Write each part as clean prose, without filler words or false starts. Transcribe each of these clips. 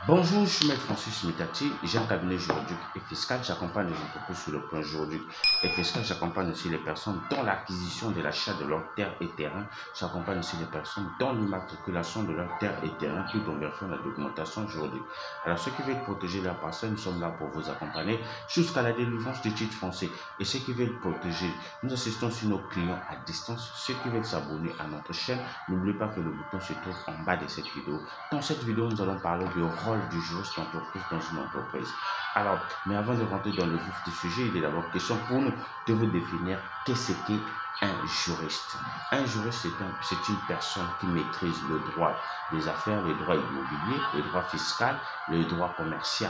Bonjour, je suis Maître Francis Mitati, j'ai un cabinet juridique et fiscal. J'accompagne les entreprises sur le plan juridique et fiscal. J'accompagne aussi les personnes dans l'acquisition de l'achat de leurs terres et terrains. J'accompagne aussi les personnes dans l'immatriculation de leurs terres et terrains, tout en vérifiant la documentation juridique. Alors, ceux qui veulent protéger leur parcelle, nous sommes là pour vous accompagner jusqu'à la délivrance du titre foncier. Et ceux qui veulent protéger, nous assistons sur nos clients à distance. Ceux qui veulent s'abonner à notre chaîne, n'oubliez pas que le bouton se trouve en bas de cette vidéo. Dans cette vidéo, nous allons parler du rôle du juriste d'entreprise dans une entreprise. Alors, mais avant de rentrer dans le vif du sujet, il est d'abord question pour nous de vous définir qu'est-ce qu'est un juriste. Un juriste, c'est une personne qui maîtrise le droit des affaires, le droit immobilier, le droit fiscal, le droit commercial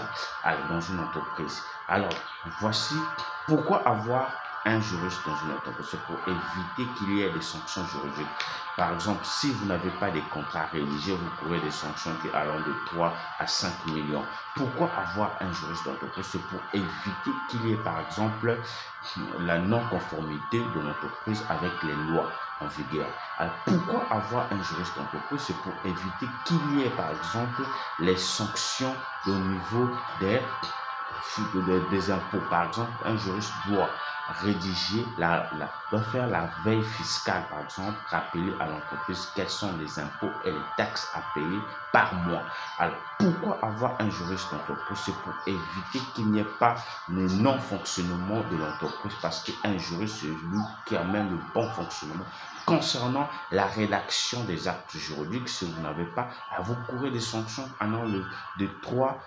dans une entreprise. Alors, voici pourquoi avoir un juriste dans une entreprise. C'est pour éviter qu'il y ait des sanctions juridiques. Par exemple, si vous n'avez pas de contrat rédigé, vous courez des sanctions qui allant de 3 à 5 millions. Pourquoi avoir un juriste d'entreprise? C'est pour éviter qu'il y ait, par exemple, la non-conformité de l'entreprise avec les lois en vigueur. Alors, pourquoi avoir un juriste d'entreprise? C'est pour éviter qu'il y ait, par exemple, les sanctions au niveau des impôts. Par exemple, un juriste doit rédiger, doit faire la veille fiscale, par exemple, rappeler à l'entreprise quels sont les impôts et les taxes à payer par mois. Alors, pourquoi avoir un juriste d'entreprise? C'est pour éviter qu'il n'y ait pas le non-fonctionnement de l'entreprise, parce qu'un juriste, c'est lui qui amène le bon fonctionnement. Concernant la rédaction des actes juridiques, si vous n'avez pas, vous courez des sanctions allant de 3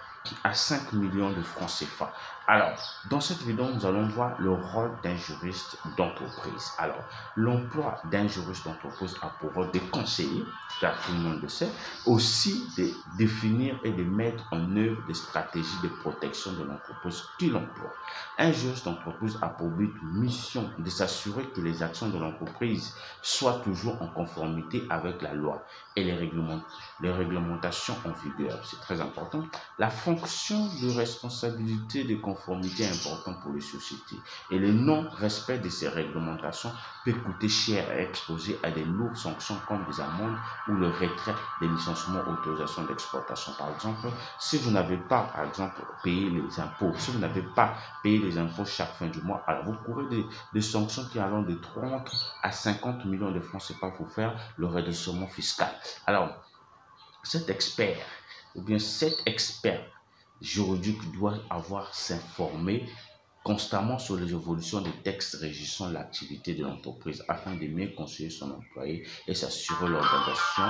à 5 millions de francs CFA. Alors, dans cette vidéo, nous allons voir le rôle d'un juriste d'entreprise. Alors, l'emploi d'un juriste d'entreprise a pour rôle de conseiller, car tout le monde le sait, aussi de définir et de mettre en œuvre des stratégies de protection de l'entreprise qu'il emploie. Un juriste d'entreprise a pour but, mission, de s'assurer que les actions de l'entreprise soient toujours en conformité avec la loi et les réglementations en vigueur. C'est très important. La fonction de responsabilité de conformité est importante pour les sociétés, et le non-respect de ces réglementations peut coûter cher et exposer à des lourdes sanctions comme des amendes ou le retrait des licenciements ou autorisations d'exploitation. Par exemple, si vous n'avez pas, par exemple, payé les impôts, si vous n'avez pas payé les impôts chaque fin du mois, alors vous courez des sanctions qui allant de 30 à 50 millions de francs CFA pour faire le redressement fiscal. Alors, cet expert ou bien cet expert juridique doit s'informer constamment sur les évolutions des textes régissant l'activité de l'entreprise afin de mieux conseiller son employé et s'assurer l'organisation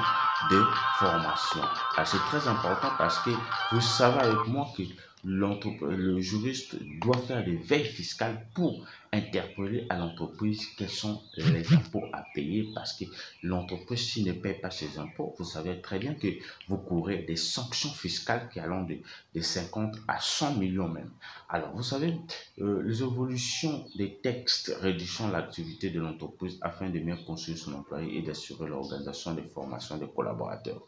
de formation. C'est très important parce que vous savez avec moi que le juriste doit faire des veilles fiscales pour interpeller à l'entreprise quels sont les impôts à payer, parce que l'entreprise, s'il ne paie pas ses impôts, vous savez très bien que vous courez des sanctions fiscales qui allant de 50 à 100 millions même. Alors, vous savez, les évolutions des textes rédigeant l'activité de l'entreprise afin de mieux conseiller son employé et d'assurer l'organisation des formations des collaborateurs.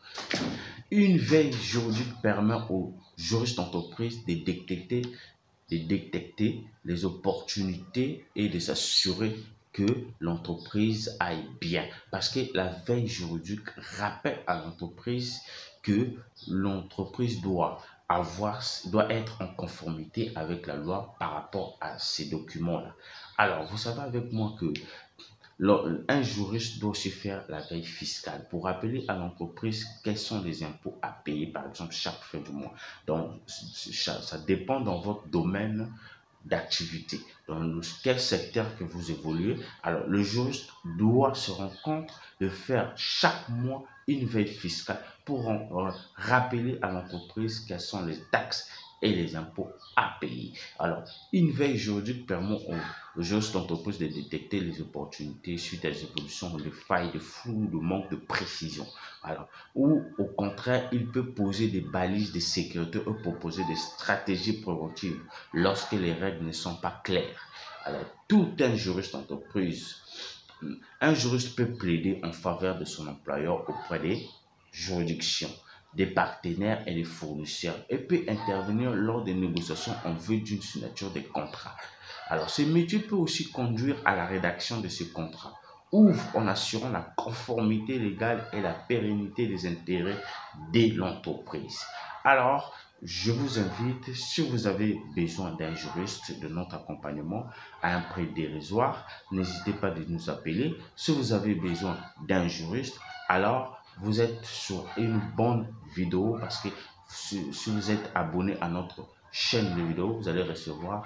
Une veille juridique permet aux juristes d'entreprise de détecter les opportunités et de s'assurer que l'entreprise aille bien. Parce que la veille juridique rappelle à l'entreprise que l'entreprise doit être en conformité avec la loi par rapport à ces documents-là. Alors, vous savez avec moi que un juriste doit aussi faire la veille fiscale pour rappeler à l'entreprise quels sont les impôts à payer, par exemple, chaque fin du mois. Donc, ça dépend dans votre domaine d'activité, dans quel secteur que vous évoluez. Alors, le juriste doit se rendre compte de faire chaque mois une veille fiscale pour rappeler à l'entreprise quelles sont les taxes et les impôts à payer. Alors, une veille juridique permet aux juristes d'entreprise de détecter les opportunités suite à des évolutions de failles, de flou, de manque de précision. Alors, ou au contraire, il peut poser des balises de sécurité ou proposer des stratégies préventives lorsque les règles ne sont pas claires. Alors, tout un juriste d'entreprise, un juriste peut plaider en faveur de son employeur auprès des juridictions, des partenaires et des fournisseurs, et peut intervenir lors des négociations en vue d'une signature des contrats. Alors, ce métier peut aussi conduire à la rédaction de ces contrats, ouvre en assurant la conformité légale et la pérennité des intérêts de l'entreprise. Alors, je vous invite, si vous avez besoin d'un juriste, de notre accompagnement à un prix dérisoire, n'hésitez pas de nous appeler. Si vous avez besoin d'un juriste, alors vous êtes sur une bonne vidéo parce que si vous êtes abonné à notre chaîne de vidéos, vous allez recevoir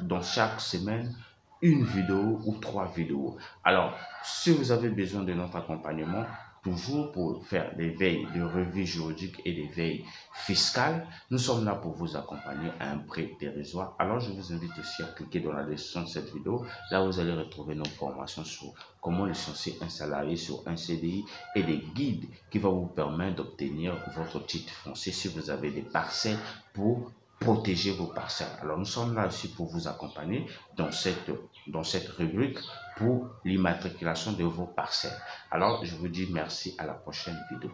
dans chaque semaine une vidéo ou 3 vidéos. Alors, si vous avez besoin de notre accompagnement, toujours pour faire des veilles de revue juridique et des veilles fiscales, nous sommes là pour vous accompagner à un prix dérisoire. Alors, je vous invite aussi à cliquer dans la description de cette vidéo. Là, vous allez retrouver nos formations sur comment licencier un salarié sur un CDI et des guides qui vont vous permettre d'obtenir votre titre foncier si vous avez des parcelles pour protéger vos parcelles. Alors, nous sommes là aussi pour vous accompagner dans cette rubrique pour l'immatriculation de vos parcelles. Alors, je vous dis merci, à la prochaine vidéo.